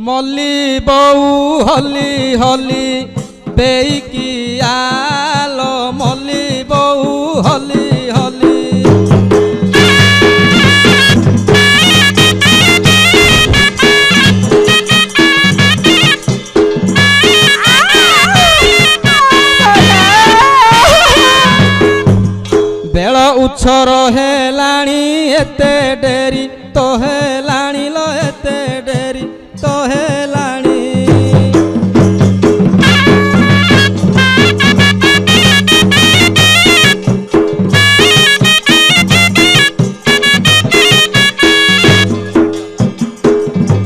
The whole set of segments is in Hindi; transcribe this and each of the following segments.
मल्ली बऊ हली हली बेईकी आलो मल्ली बऊ हली हली बेल उछर हेलाणी एते डेरी तो हेलाणी लो एते डेरी तो हेलाणी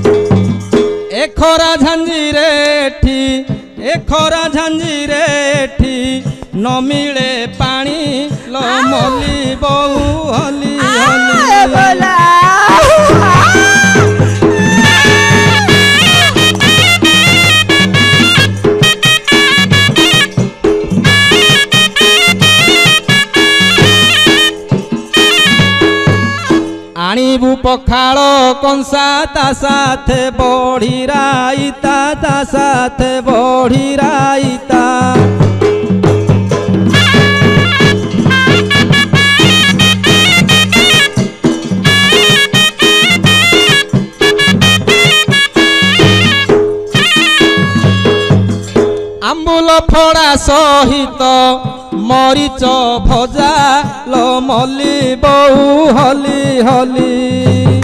ए खरा झांझीरे ठी ए खरा झांझीरे ठी न मिले पानी लो मल्ली बऊ हली हली आनिबू पखाल कंसा ता साथे बढी राईता ता साथे बढी राईता आंबुल फड़ा सहित मरीच भजा लो मल्ली बऊ हली हली।